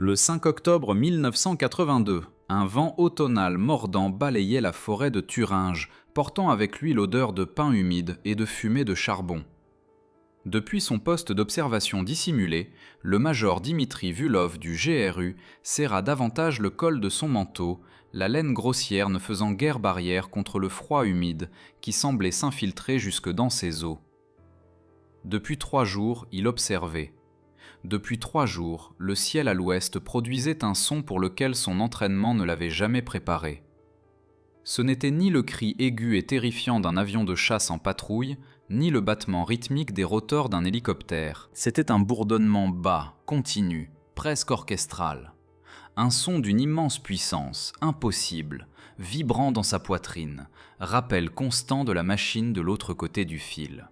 Le 5 octobre 1982, un vent automnal mordant balayait la forêt de Thuringe, portant avec lui l'odeur de pin humide et de fumée de charbon. Depuis son poste d'observation dissimulé, le major Dimitri Vulov du GRU serra davantage le col de son manteau, la laine grossière ne faisant guère barrière contre le froid humide qui semblait s'infiltrer jusque dans ses os. Depuis 3 jours, il observait. Depuis 3 jours, le ciel à l'ouest produisait un son pour lequel son entraînement ne l'avait jamais préparé. Ce n'était ni le cri aigu et terrifiant d'un avion de chasse en patrouille, ni le battement rythmique des rotors d'un hélicoptère. C'était un bourdonnement bas, continu, presque orchestral. Un son d'une immense puissance, impossible, vibrant dans sa poitrine, rappel constant de la machine de l'autre côté du fil.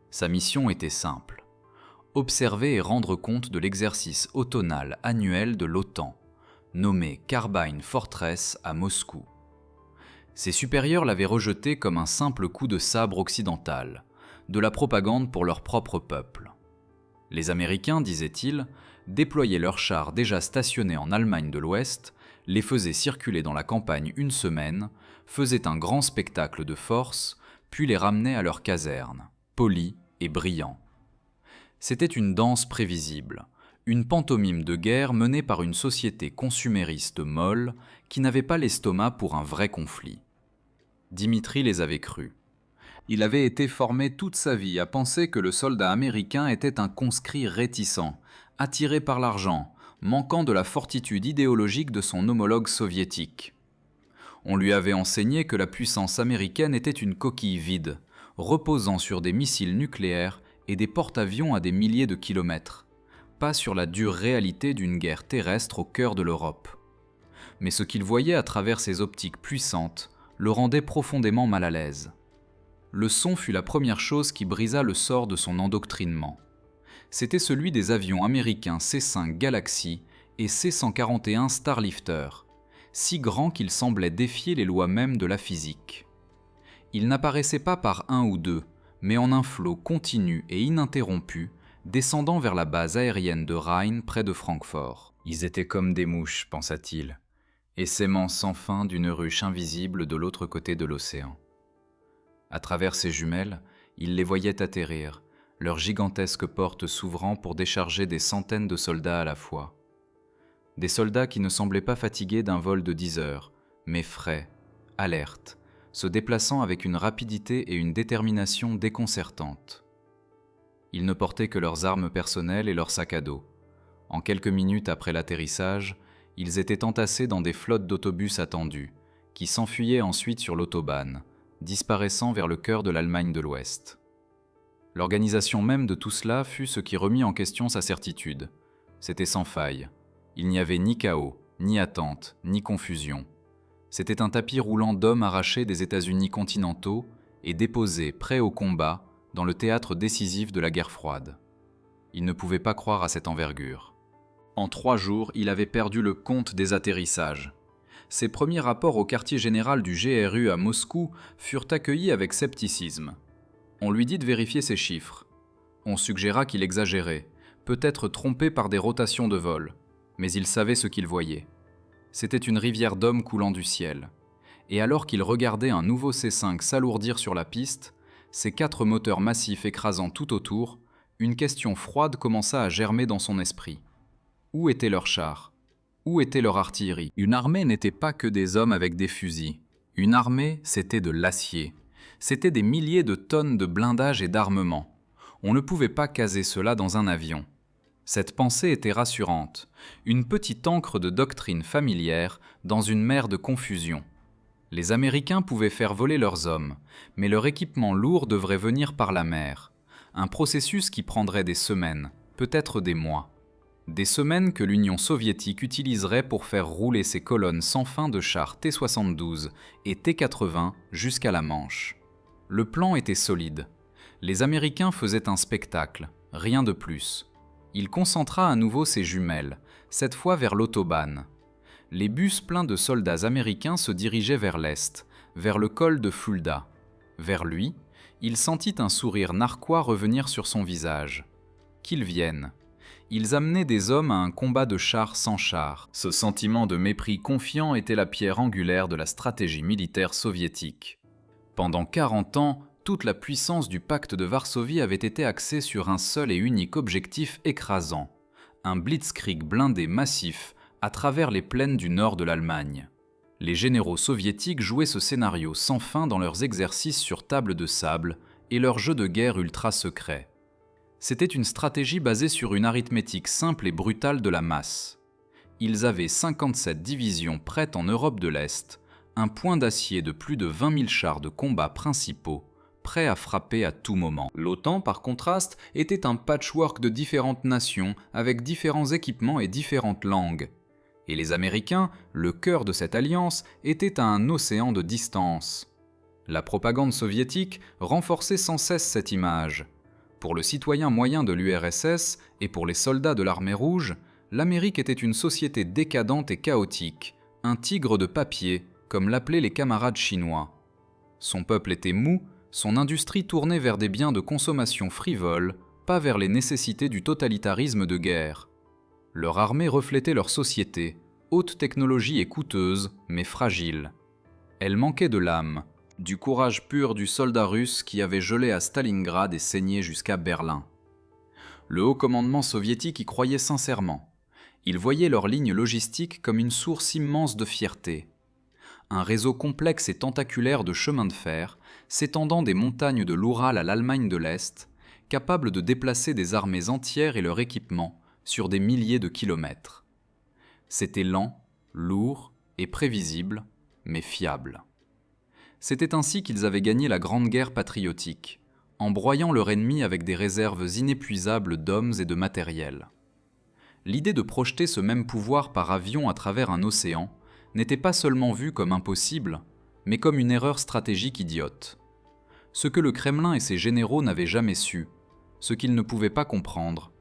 Sa mission était simple. Observer et rendre compte de l'exercice automnal annuel de l'OTAN, nommé Carbine Fortress à Moscou. Ses supérieurs l'avaient rejeté comme un simple coup de sabre occidental, de la propagande pour leur propre peuple. Les Américains, disait-il, déployaient leurs chars déjà stationnés en Allemagne de l'Ouest, les faisaient circuler dans la campagne une semaine, faisaient un grand spectacle de force, puis les ramenaient à leur caserne, polis et brillants. C'était une danse prévisible, une pantomime de guerre menée par une société consumériste molle qui n'avait pas l'estomac pour un vrai conflit. Dimitri les avait crus. Il avait été formé toute sa vie à penser que le soldat américain était un conscrit réticent, attiré par l'argent, manquant de la fortitude idéologique de son homologue soviétique. On lui avait enseigné que la puissance américaine était une coquille vide, reposant sur des missiles nucléaires et des porte-avions à des milliers de kilomètres, pas sur la dure réalité d'une guerre terrestre au cœur de l'Europe. Mais ce qu'il voyait à travers ces optiques puissantes le rendait profondément mal à l'aise. Le son fut la première chose qui brisa le sort de son endoctrinement. C'était celui des avions américains C-5 Galaxy et C-141 Starlifter, si grands qu'ils semblaient défier les lois mêmes de la physique. Ils n'apparaissaient pas par un ou deux, mais en un flot continu et ininterrompu, descendant vers la base aérienne de Rhein près de Francfort. Ils étaient comme des mouches, pensa-t-il, essaimant sans fin d'une ruche invisible de l'autre côté de l'océan. À travers ses jumelles, il les voyait atterrir, leurs gigantesques portes s'ouvrant pour décharger des centaines de soldats à la fois. Des soldats qui ne semblaient pas fatigués d'un vol de 10 heures, mais frais, alertes, se déplaçant avec une rapidité et une détermination déconcertantes. Ils ne portaient que leurs armes personnelles et leurs sacs à dos. En quelques minutes après l'atterrissage, ils étaient entassés dans des flottes d'autobus attendus, qui s'enfuyaient ensuite sur l'autobahn, disparaissant vers le cœur de l'Allemagne de l'Ouest. L'organisation même de tout cela fut ce qui remit en question sa certitude. C'était sans faille. Il n'y avait ni chaos, ni attente, ni confusion. C'était un tapis roulant d'hommes arrachés des États-Unis continentaux et déposés, prêts au combat, dans le théâtre décisif de la guerre froide. Il ne pouvait pas croire à cette envergure. En 3 jours, il avait perdu le compte des atterrissages. Ses premiers rapports au quartier général du GRU à Moscou furent accueillis avec scepticisme. On lui dit de vérifier ses chiffres. On suggéra qu'il exagérait, peut-être trompé par des rotations de vol, mais il savait ce qu'il voyait. C'était une rivière d'hommes coulant du ciel. Et alors qu'il regardait un nouveau C-5 s'alourdir sur la piste, ses 4 moteurs massifs écrasant tout autour, une question froide commença à germer dans son esprit. Où étaient leurs chars? Où était leur artillerie? Une armée n'était pas que des hommes avec des fusils. Une armée, c'était de l'acier. C'étaient des milliers de tonnes de blindage et d'armement. On ne pouvait pas caser cela dans un avion. Cette pensée était rassurante, une petite ancre de doctrine familière dans une mer de confusion. Les Américains pouvaient faire voler leurs hommes, mais leur équipement lourd devrait venir par la mer. Un processus qui prendrait des semaines, peut-être des mois. Des semaines que l'Union soviétique utiliserait pour faire rouler ses colonnes sans fin de chars T-72 et T-80 jusqu'à la Manche. Le plan était solide. Les Américains faisaient un spectacle, rien de plus. Il concentra à nouveau ses jumelles, cette fois vers l'autobahn. Les bus pleins de soldats américains se dirigeaient vers l'est, vers le col de Fulda. Vers lui, il sentit un sourire narquois revenir sur son visage. Qu'ils viennent. ils amenaient des hommes à un combat de chars sans chars. Ce sentiment de mépris confiant était la pierre angulaire de la stratégie militaire soviétique. Pendant 40 ans, toute la puissance du pacte de Varsovie avait été axée sur un seul et unique objectif écrasant, un blitzkrieg blindé massif à travers les plaines du nord de l'Allemagne. Les généraux soviétiques jouaient ce scénario sans fin dans leurs exercices sur table de sable et leurs jeux de guerre ultra secrets. C'était une stratégie basée sur une arithmétique simple et brutale de la masse. Ils avaient 57 divisions prêtes en Europe de l'Est, un point d'acier de plus de 20 000 chars de combat principaux, prêts à frapper à tout moment. L'OTAN, par contraste, était un patchwork de différentes nations avec différents équipements et différentes langues. Et les Américains, le cœur de cette alliance, étaient à un océan de distance. La propagande soviétique renforçait sans cesse cette image. Pour le citoyen moyen de l'URSS et pour les soldats de l'armée rouge, l'Amérique était une société décadente et chaotique, un tigre de papier, comme l'appelaient les camarades chinois. Son peuple était mou, son industrie tournée vers des biens de consommation frivoles, pas vers les nécessités du totalitarisme de guerre. Leur armée reflétait leur société, haute technologie et coûteuse, mais fragile. Elle manquait de l'âme, du courage pur du soldat russe qui avait gelé à Stalingrad et saigné jusqu'à Berlin. Le haut commandement soviétique y croyait sincèrement. Il voyait leur ligne logistique comme une source immense de fierté. Un réseau complexe et tentaculaire de chemins de fer, s'étendant des montagnes de l'Oural à l'Allemagne de l'Est, capable de déplacer des armées entières et leur équipement sur des milliers de kilomètres. C'était lent, lourd et prévisible, mais fiable. C'était ainsi qu'ils avaient gagné la Grande Guerre patriotique, en broyant leur ennemi avec des réserves inépuisables d'hommes et de matériel. L'idée de projeter ce même pouvoir par avion à travers un océan n'était pas seulement vue comme impossible, mais comme une erreur stratégique idiote. Ce que le Kremlin et ses généraux n'avaient jamais su, ce qu'ils ne pouvaient pas comprendre,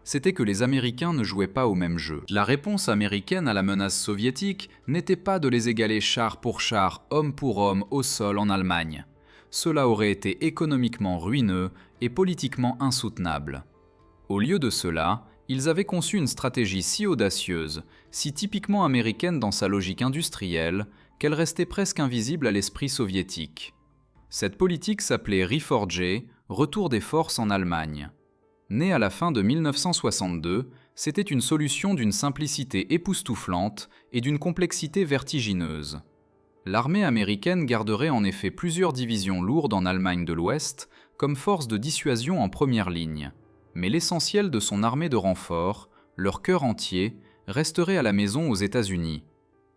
c'était que les Américains ne jouaient pas au même jeu. La réponse américaine à la menace soviétique n'était pas de les égaler char pour char, homme pour homme, au sol en Allemagne. Cela aurait été économiquement ruineux et politiquement insoutenable. Au lieu de cela, ils avaient conçu une stratégie si audacieuse, si typiquement américaine dans sa logique industrielle, qu'elle restait presque invisible à l'esprit soviétique. Cette politique s'appelait Reforger, retour des forces en Allemagne. Née à la fin de 1962, c'était une solution d'une simplicité époustouflante et d'une complexité vertigineuse. L'armée américaine garderait en effet plusieurs divisions lourdes en Allemagne de l'Ouest comme force de dissuasion en première ligne, mais l'essentiel de son armée de renfort, leur cœur entier, resterait à la maison aux États-Unis.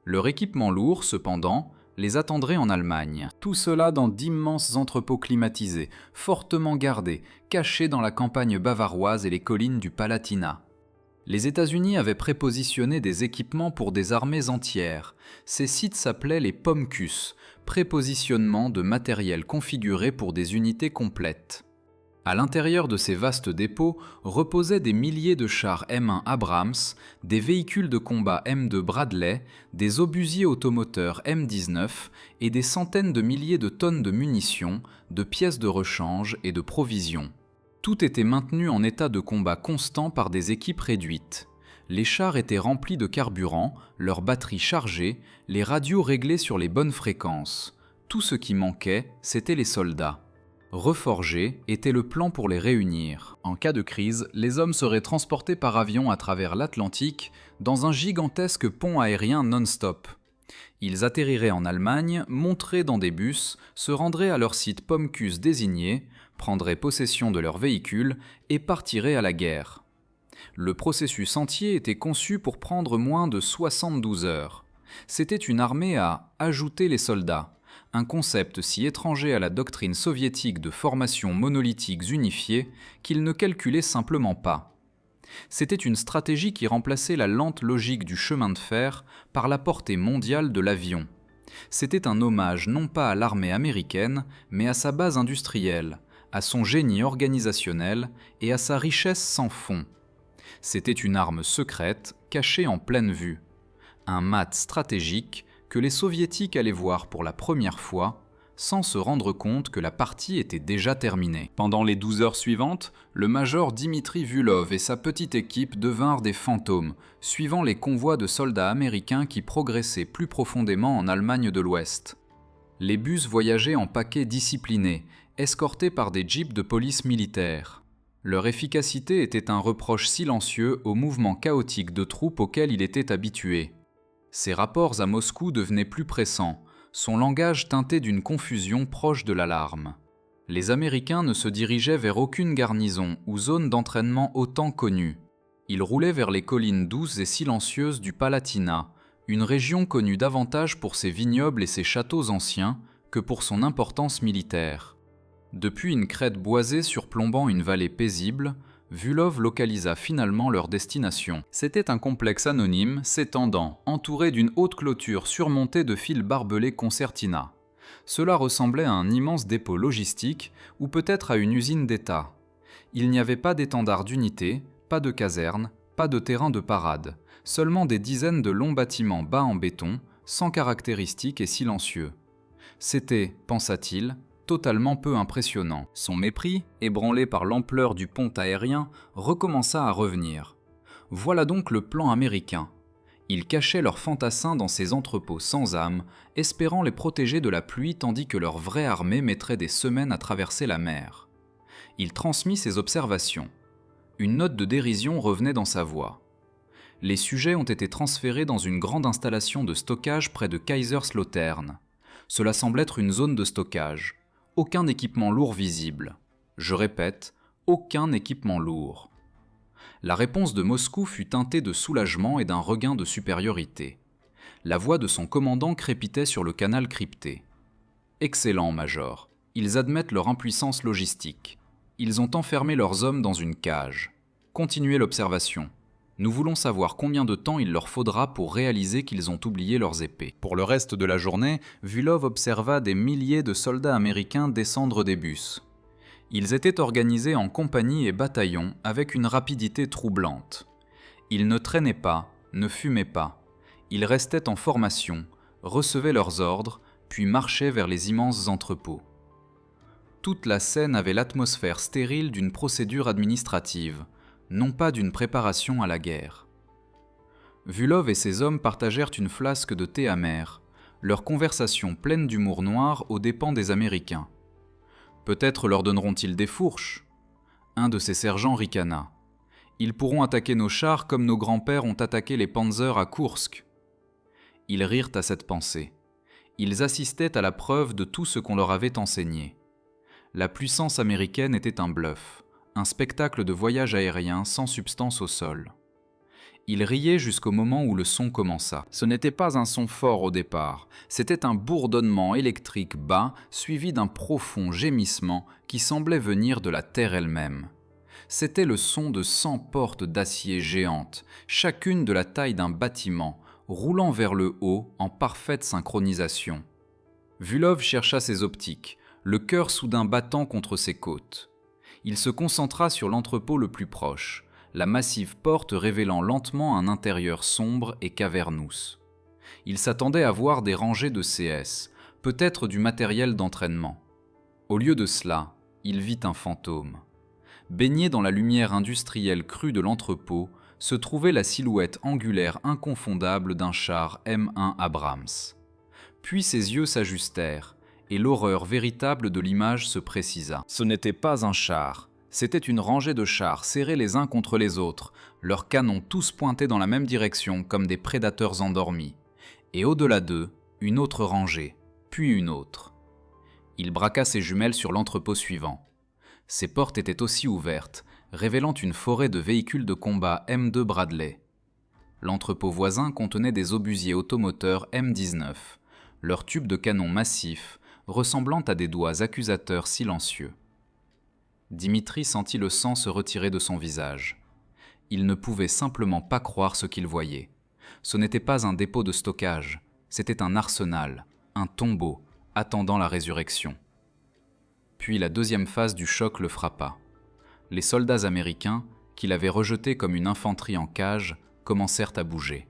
Leur équipement lourd, cependant, les attendrait en Allemagne. Tout cela dans d'immenses entrepôts climatisés, fortement gardés, cachés dans la campagne bavaroise et les collines du Palatinat. Les États-Unis avaient prépositionné des équipements pour des armées entières. Ces sites s'appelaient les POMCUS, prépositionnement de matériel configuré pour des unités complètes. À l'intérieur de ces vastes dépôts reposaient des milliers de chars M1 Abrams, des véhicules de combat M2 Bradley, des obusiers automoteurs M19 et des centaines de milliers de tonnes de munitions, de pièces de rechange et de provisions. Tout était maintenu en état de combat constant par des équipes réduites. Les chars étaient remplis de carburant, leurs batteries chargées, les radios réglées sur les bonnes fréquences. Tout ce qui manquait, c'étaient les soldats. Reforger était le plan pour les réunir. En cas de crise, les hommes seraient transportés par avion à travers l'Atlantique dans un gigantesque pont aérien non-stop. Ils atterriraient en Allemagne, monteraient dans des bus, se rendraient à leur site POMCUS désigné, prendraient possession de leur véhicule et partiraient à la guerre. Le processus entier était conçu pour prendre moins de 72 heures. C'était une armée à ajouter les soldats. Un concept si étranger à la doctrine soviétique de formations monolithiques unifiées qu'il ne calculait simplement pas. C'était une stratégie qui remplaçait la lente logique du chemin de fer par la portée mondiale de l'avion. C'était un hommage non pas à l'armée américaine, mais à sa base industrielle, à son génie organisationnel et à sa richesse sans fond. C'était une arme secrète, cachée en pleine vue. Un mat stratégique que les soviétiques allaient voir pour la première fois, sans se rendre compte que la partie était déjà terminée. Pendant les 12 heures suivantes, le major Dimitri Vulov et sa petite équipe devinrent des fantômes, suivant les convois de soldats américains qui progressaient plus profondément en Allemagne de l'Ouest. Les bus voyageaient en paquets disciplinés, escortés par des jeeps de police militaire. Leur efficacité était un reproche silencieux au mouvement chaotique de troupes auquel il était habitué. Ses rapports à Moscou devenaient plus pressants, son langage teinté d'une confusion proche de l'alarme. Les Américains ne se dirigeaient vers aucune garnison ou zone d'entraînement autant connue. Ils roulaient vers les collines douces et silencieuses du Palatinat, une région connue davantage pour ses vignobles et ses châteaux anciens que pour son importance militaire. Depuis une crête boisée surplombant une vallée paisible, Vulov localisa finalement leur destination. C'était un complexe anonyme s'étendant, entouré d'une haute clôture surmontée de fils barbelés concertina. Cela ressemblait à un immense dépôt logistique ou peut-être à une usine d'État. Il n'y avait pas d'étendard d'unité, pas de caserne, pas de terrain de parade, seulement des dizaines de longs bâtiments bas en béton, sans caractéristiques et silencieux. C'était, pensa-t-il, totalement peu impressionnant. Son mépris, ébranlé par l'ampleur du pont aérien, recommença à revenir. Voilà donc le plan américain. Ils cachaient leurs fantassins dans ces entrepôts sans âme, espérant les protéger de la pluie tandis que leur vraie armée mettrait des semaines à traverser la mer. Il transmit ses observations. Une note de dérision revenait dans sa voix. Les sujets ont été transférés dans une grande installation de stockage près de Kaiserslautern. Cela semble être une zone de stockage. Aucun équipement lourd visible. Je répète, aucun équipement lourd. La réponse de Moscou fut teintée de soulagement et d'un regain de supériorité. La voix de son commandant crépitait sur le canal crypté. « Excellent, Major. Ils admettent leur impuissance logistique. Ils ont enfermé leurs hommes dans une cage. Continuez l'observation. Nous voulons savoir combien de temps il leur faudra pour réaliser qu'ils ont oublié leurs épées. » Pour le reste de la journée, Vulov observa des milliers de soldats américains descendre des bus. Ils étaient organisés en compagnies et bataillons avec une rapidité troublante. Ils ne traînaient pas, ne fumaient pas. Ils restaient en formation, recevaient leurs ordres, puis marchaient vers les immenses entrepôts. Toute la scène avait l'atmosphère stérile d'une procédure administrative, non pas d'une préparation à la guerre. Vulov et ses hommes partagèrent une flasque de thé amer, leur conversation pleine d'humour noir aux dépens des Américains. Peut-être leur donneront-ils des fourches ? Un de ses sergents ricana. Ils pourront attaquer nos chars comme nos grands-pères ont attaqué les panzers à Koursk. Ils rirent à cette pensée. Ils assistaient à la preuve de tout ce qu'on leur avait enseigné. La puissance américaine était un bluff. Un spectacle de voyage aérien sans substance au sol. Il riait jusqu'au moment où le son commença. Ce n'était pas un son fort au départ, c'était un bourdonnement électrique bas suivi d'un profond gémissement qui semblait venir de la terre elle-même. C'était le son de 100 portes d'acier géantes, chacune de la taille d'un bâtiment, roulant vers le haut en parfaite synchronisation. Vulov chercha ses optiques, le cœur soudain battant contre ses côtes. Il se concentra sur l'entrepôt le plus proche, la massive porte révélant lentement un intérieur sombre et cavernous. Il s'attendait à voir des rangées de CS, peut-être du matériel d'entraînement. Au lieu de cela, il vit un fantôme. Baigné dans la lumière industrielle crue de l'entrepôt, se trouvait la silhouette angulaire inconfondable d'un char M1 Abrams. Puis ses yeux s'ajustèrent, et l'horreur véritable de l'image se précisa. Ce n'était pas un char, c'était une rangée de chars serrés les uns contre les autres, leurs canons tous pointés dans la même direction comme des prédateurs endormis. Et au-delà d'eux, une autre rangée, puis une autre. Il braqua ses jumelles sur l'entrepôt suivant. Ses portes étaient aussi ouvertes, révélant une forêt de véhicules de combat M2 Bradley. L'entrepôt voisin contenait des obusiers automoteurs M19, leurs tubes de canon massifs, ressemblant à des doigts accusateurs silencieux. Dimitri sentit le sang se retirer de son visage. Il ne pouvait simplement pas croire ce qu'il voyait. Ce n'était pas un dépôt de stockage, c'était un arsenal, un tombeau, attendant la résurrection. Puis la deuxième phase du choc le frappa. Les soldats américains, qu'il avait rejetés comme une infanterie en cage, commencèrent à bouger.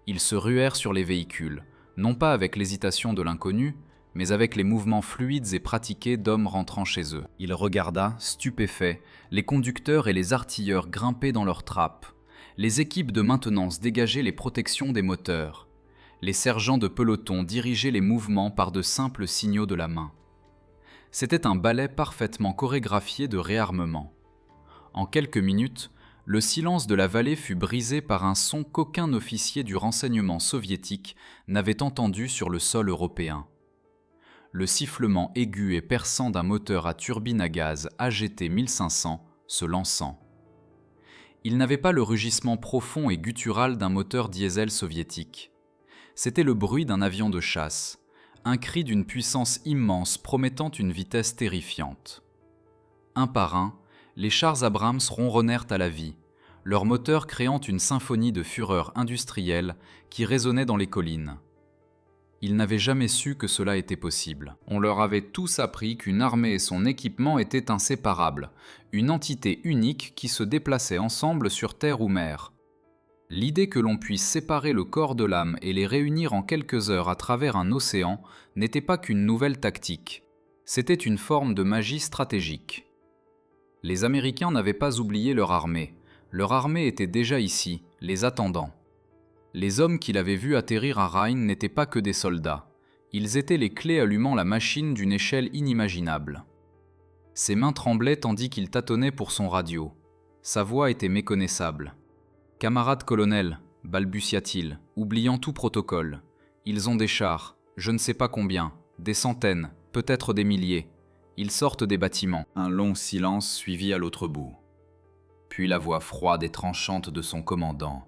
Ils se ruèrent sur les véhicules, non pas avec l'hésitation de l'inconnu, mais avec les mouvements fluides et pratiqués d'hommes rentrant chez eux. Il regarda, stupéfait, les conducteurs et les artilleurs grimper dans leurs trappes, les équipes de maintenance dégager les protections des moteurs, les sergents de peloton diriger les mouvements par de simples signaux de la main. C'était un ballet parfaitement chorégraphié de réarmement. En quelques minutes, le silence de la vallée fut brisé par un son qu'aucun officier du renseignement soviétique n'avait entendu sur le sol européen. Le sifflement aigu et perçant d'un moteur à turbine à gaz AGT 1500 se lançant. Il n'avait pas le rugissement profond et guttural d'un moteur diesel soviétique. C'était le bruit d'un avion de chasse, un cri d'une puissance immense promettant une vitesse terrifiante. Un par un, les chars Abrams ronronnèrent à la vie, leur moteur créant une symphonie de fureur industrielle qui résonnait dans les collines. Ils n'avaient jamais su que cela était possible. On leur avait tous appris qu'une armée et son équipement étaient inséparables, une entité unique qui se déplaçait ensemble sur terre ou mer. L'idée que l'on puisse séparer le corps de l'âme et les réunir en quelques heures à travers un océan n'était pas qu'une nouvelle tactique. C'était une forme de magie stratégique. Les Américains n'avaient pas oublié leur armée. Leur armée était déjà ici, les attendant. Les hommes qu'il avait vus atterrir à Rhein n'étaient pas que des soldats. Ils étaient les clés allumant la machine d'une échelle inimaginable. Ses mains tremblaient tandis qu'il tâtonnait pour son radio. Sa voix était méconnaissable. « Camarade colonel », balbutia-t-il, oubliant tout protocole. « Ils ont des chars, je ne sais pas combien, des centaines, peut-être des milliers. Ils sortent des bâtiments. » Un long silence suivit à l'autre bout. Puis la voix froide et tranchante de son commandant.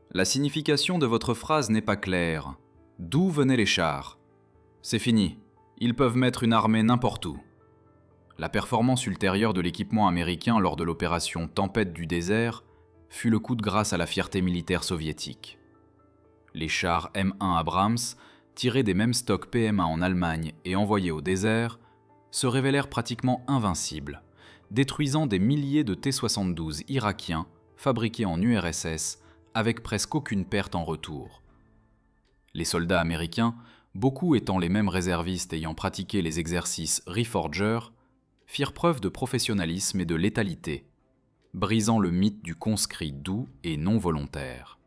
« La signification de votre phrase n'est pas claire. D'où venaient les chars ? C'est fini. Ils peuvent mettre une armée n'importe où. » La performance ultérieure de l'équipement américain lors de l'opération Tempête du désert fut le coup de grâce à la fierté militaire soviétique. Les chars M1 Abrams, tirés des mêmes stocks PMA en Allemagne et envoyés au désert, se révélèrent pratiquement invincibles, détruisant des milliers de T-72 irakiens fabriqués en URSS avec presque aucune perte en retour. Les soldats américains, beaucoup étant les mêmes réservistes ayant pratiqué les exercices Reforger, firent preuve de professionnalisme et de létalité, brisant le mythe du conscrit doux et non volontaire.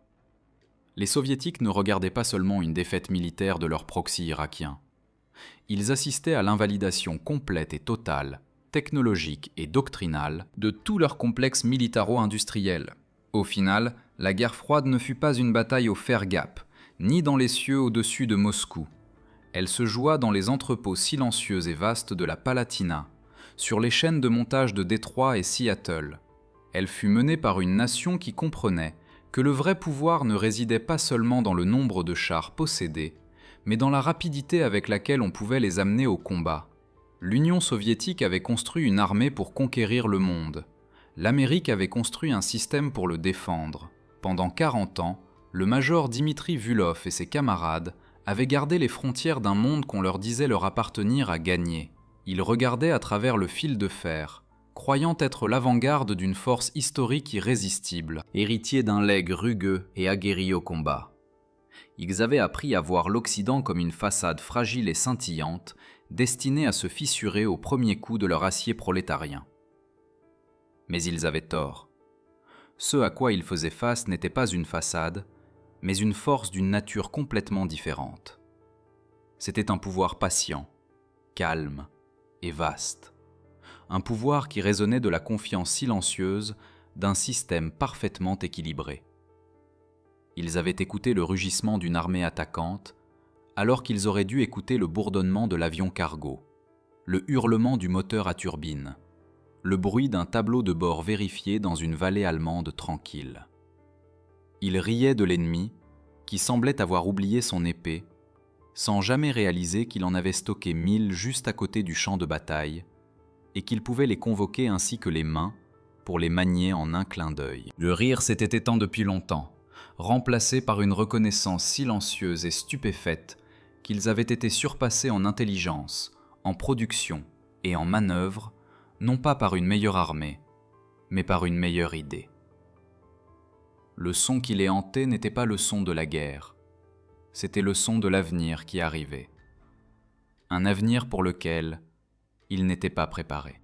Les soviétiques ne regardaient pas seulement une défaite militaire de leur proxy irakien. Ils assistaient à l'invalidation complète et totale, technologique et doctrinale, de tout leur complexe militaro-industriel. Au final, la guerre froide ne fut pas une bataille au fer gap, ni dans les cieux au-dessus de Moscou. Elle se joua dans les entrepôts silencieux et vastes de la Palatina, sur les chaînes de montage de Détroit et Seattle. Elle fut menée par une nation qui comprenait que le vrai pouvoir ne résidait pas seulement dans le nombre de chars possédés, mais dans la rapidité avec laquelle on pouvait les amener au combat. L'Union soviétique avait construit une armée pour conquérir le monde. L'Amérique avait construit un système pour le défendre. Pendant 40 ans, le major Dimitri Vulov et ses camarades avaient gardé les frontières d'un monde qu'on leur disait leur appartenir à gagner. Ils regardaient à travers le fil de fer, croyant être l'avant-garde d'une force historique irrésistible, héritier d'un legs rugueux et aguerri au combat. Ils avaient appris à voir l'Occident comme une façade fragile et scintillante, destinée à se fissurer au premier coup de leur acier prolétarien. Mais ils avaient tort. Ce à quoi ils faisaient face n'était pas une façade, mais une force d'une nature complètement différente. C'était un pouvoir patient, calme et vaste. Un pouvoir qui résonnait de la confiance silencieuse d'un système parfaitement équilibré. Ils avaient écouté le rugissement d'une armée attaquante, alors qu'ils auraient dû écouter le bourdonnement de l'avion cargo, le hurlement du moteur à turbine, le bruit d'un tableau de bord vérifié dans une vallée allemande tranquille. Ils riaient de l'ennemi, qui semblait avoir oublié son épée, sans jamais réaliser qu'il en avait stocké 1000 juste à côté du champ de bataille, et qu'il pouvait les convoquer ainsi que les mains pour les manier en un clin d'œil. Le rire s'était éteint depuis longtemps, remplacé par une reconnaissance silencieuse et stupéfaite qu'ils avaient été surpassés en intelligence, en production et en manœuvre, non pas par une meilleure armée, mais par une meilleure idée. Le son qui les hantait n'était pas le son de la guerre, c'était le son de l'avenir qui arrivait. un avenir pour lequel il n'était pas préparé.